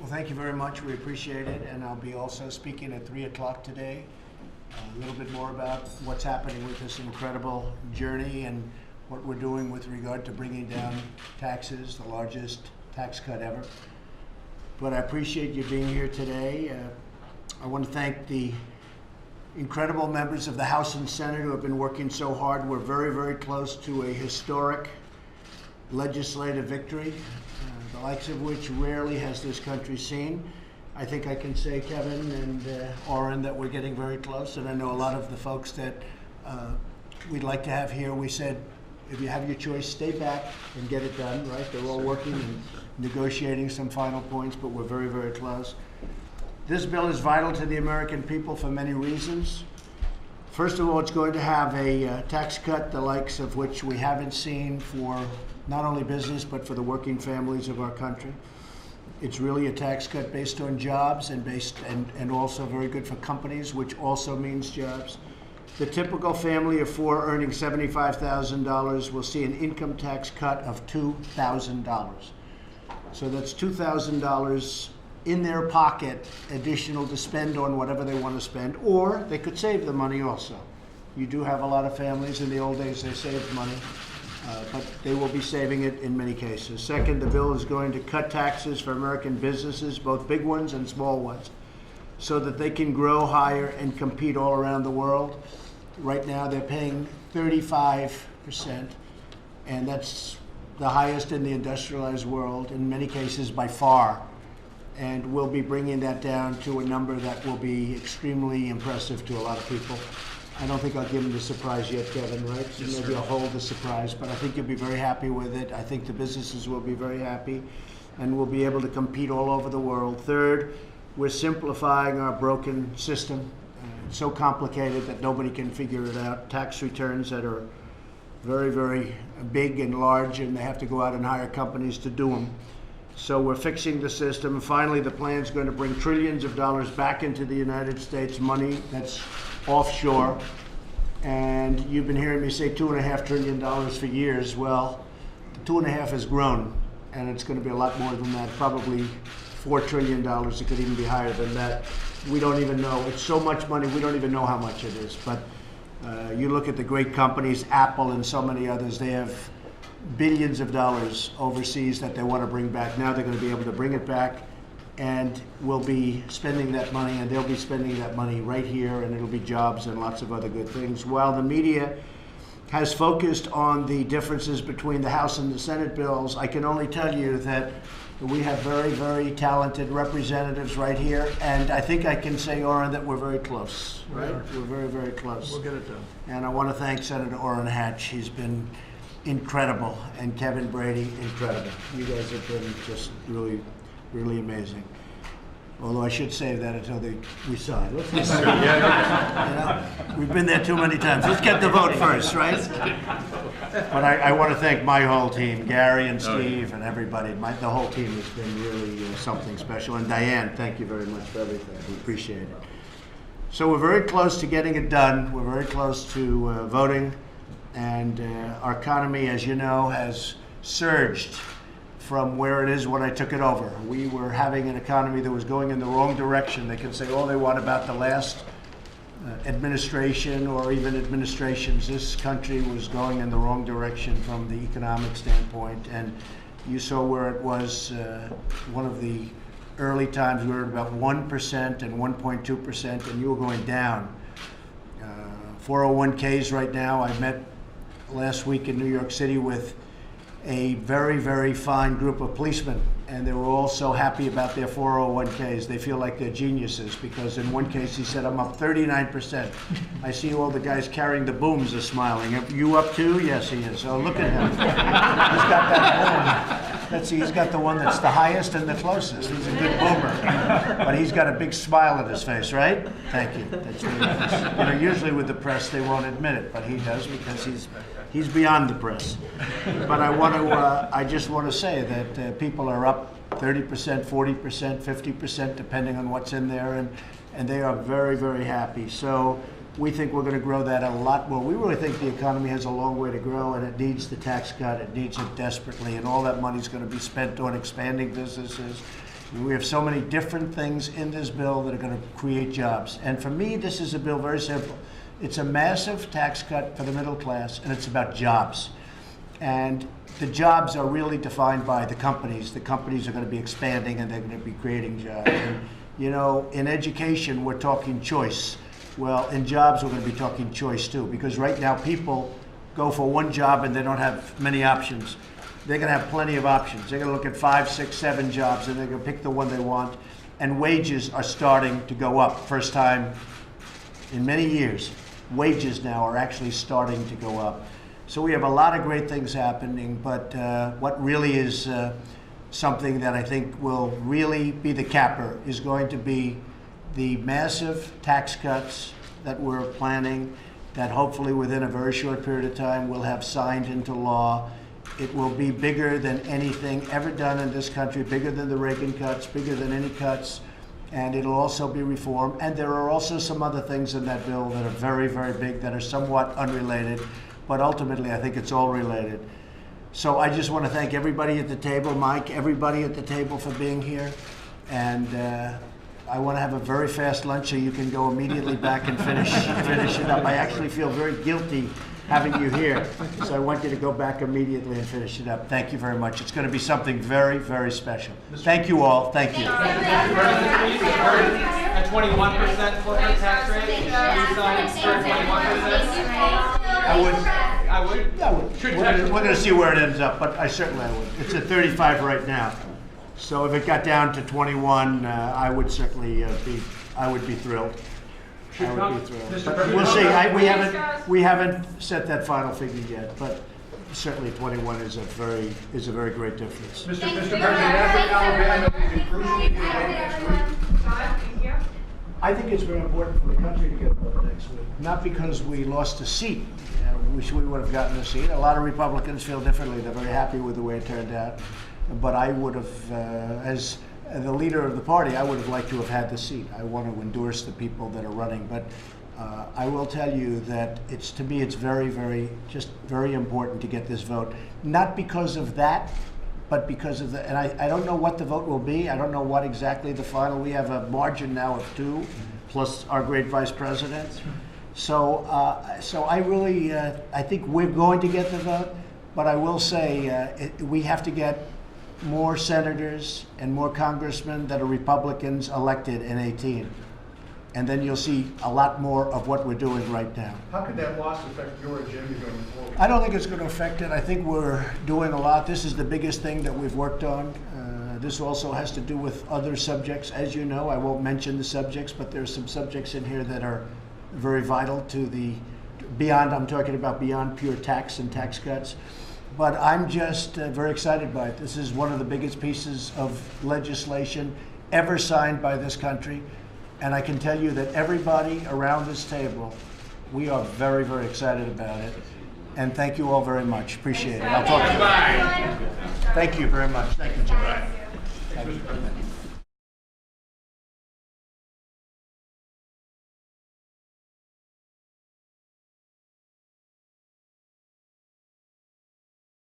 Well, thank you very much. We appreciate it. And I'll be also speaking at 3 o'clock today. A little bit more about what's happening with this incredible journey and what we're doing with regard to bringing down taxes, the largest tax cut ever. But I appreciate you being here today. I want to thank the incredible members of the House and Senate who have been working so hard. We're very, very close to a historic legislative victory, the likes of which rarely has this country seen. I think I can say, Kevin and Orrin, that we're getting very close, and I know a lot of the folks that we'd like to have here, we said, if you have your choice, stay back and get it done, right? They're all working and negotiating some final points, but we're very, very close. This bill is vital to the American people for many reasons. First of all, it's going to have a tax cut, the likes of which we haven't seen for not only business, but for the working families of our country. It's really a tax cut based on jobs and also very good for companies, which also means jobs. The typical family of four earning $75,000 will see an income tax cut of $2,000. So that's $2,000 in their pocket, additional to spend on whatever they want to spend, or they could save the money also. You do have a lot of families, in the old days they saved money, but they will be saving it in many cases. Second, the bill is going to cut taxes for American businesses, both big ones and small ones, so that they can grow higher and compete all around the world. Right now they're paying 35%, and that's the highest in the industrialized world, in many cases by far. And we'll be bringing that down to a number that will be extremely impressive to a lot of people. I don't think I'll give them the surprise yet, Kevin, right? Yes, Maybe I'll hold the surprise, but I think you'll be very happy with it. I think the businesses will be very happy, and we'll be able to compete all over the world. Third, we're simplifying our broken system. It's so complicated that nobody can figure it out. Tax returns that are very, very big and large, and they have to go out and hire companies to do them. So we're fixing the system. And finally, the plan's going to bring trillions of dollars back into the United States, money that's offshore. And you've been hearing me say $2.5 trillion for years. Well, the 2.5 has grown, and it's going to be a lot more than that, probably $4 trillion. It could even be higher than that. We don't even know. It's so much money, we don't even know how much it is. But you look at the great companies, Apple and so many others, they have billions of dollars overseas that they want to bring back. Now they're going to be able to bring it back, and we'll be spending that money, and they'll be spending that money right here, and it'll be jobs and lots of other good things. While the media has focused on the differences between the House and the Senate bills, I can only tell you that we have very, very talented representatives right here, and I think I can say, Orrin, that we're very close, right? We're very, very close. We'll get it done. And I want to thank Senator Orrin Hatch. He's been incredible, and Kevin Brady, incredible. You guys have been just really, really amazing. Although I should say that until we sign. Let's get we've been there too many times. Let's get the vote first, right? But I want to thank my whole team, Gary and Steve and everybody. The whole team has been really something special. And Diane, thank you very much for everything. We appreciate it. So we're very close to getting it done. We're very close to voting. And our economy, as you know, has surged from where it is when I took it over. We were having an economy that was going in the wrong direction. They can say all they want about the last administration or even administrations. This country was going in the wrong direction from the economic standpoint. And you saw where it was one of the early times. We were at about 1% and 1.2%, and you were going down. 401ks right now. I met last week in New York City with a very, very fine group of policemen, and they were all so happy about their 401ks. They feel like they're geniuses, because in one case he said, I'm up 39%. I see all the guys carrying the booms are smiling. Are you up too? Yes, he is. Oh, look at him. He's got that boom. He's got the one that's the highest and the closest. He's a good boomer. But he's got a big smile on his face, right? Thank you. That's really nice. Usually with the press they won't admit it, but he does, because he's beyond the press. But I just want to say that people are up 30%, 40%, 50%, depending on what's in there, and they are very, very happy. So we think we're going to grow that a lot more. We really think the economy has a long way to grow, and it needs the tax cut. It needs it desperately, and all that money is going to be spent on expanding businesses, We have so many different things in this bill that are going to create jobs. And for me, this is a bill very simple. It's a massive tax cut for the middle class, and it's about jobs. And the jobs are really defined by the companies. The companies are going to be expanding, and they're going to be creating jobs. And, you know, in education, we're talking choice. Well, in jobs, we're going to be talking choice too, because right now people go for one job and they don't have many options. They're going to have plenty of options. They're going to look at 5, 6, 7 jobs, and they're going to pick the one they want. And wages are starting to go up. First time in many years, wages now are actually starting to go up. So we have a lot of great things happening, but what really is something that I think will really be the capper is going to be the massive tax cuts that we're planning, that hopefully within a very short period of time we'll have signed into law. It will be bigger than anything ever done in this country, bigger than the Reagan cuts, bigger than any cuts, and it'll also be reform. And there are also some other things in that bill that are very, very big, that are somewhat unrelated, but ultimately I think it's all related. So I just want to thank everybody at the table, Mike, everybody at the table for being here, and I want to have a very fast lunch so you can go immediately back and finish it up. I actually feel very guilty having you here, so I want you to go back immediately and finish it up. Thank you very much. It's going to be something very, very special. Thank you all. Thank you. A 21% corporate tax rate. I would. We're going to see where it ends up, but I certainly would. It's at 35 right now. So if it got down to 21, I would certainly I would be thrilled. I would be thrilled. But we'll see. We haven't set that final figure yet, but certainly 21 is a very great difference. Mr. President, Alabama is crucial. I think it's very important for the country to get a vote next week. Not because we lost a seat. Wish we would have gotten a seat. A lot of Republicans feel differently. They're very happy with the way it turned out. But I would have, as the leader of the party, I would have liked to have had the seat. I want to endorse the people that are running. But I will tell you that to me, it's very, very important to get this vote. Not because of that, but because of and I don't know what the vote will be. I don't know what exactly the final. We have a margin now of 2, plus our great vice president. So I really, I think we're going to get the vote. But I will say we have to get more senators and more congressmen that are Republicans elected in 2018. And then you'll see a lot more of what we're doing right now. How could that loss affect your agenda going forward? I don't think it's going to affect it. I think we're doing a lot. This is the biggest thing that we've worked on. This also has to do with other subjects. As you know, I won't mention the subjects, but there's some subjects in here that are very vital to the beyond, I'm talking about beyond pure tax and tax cuts. But I'm just very excited by it. This is one of the biggest pieces of legislation ever signed by this country. And I can tell you that everybody around this table, we are very, very excited about it. And thank you all very much. Appreciate it. I'll talk to you. Thank you very much. Thank you, Jim.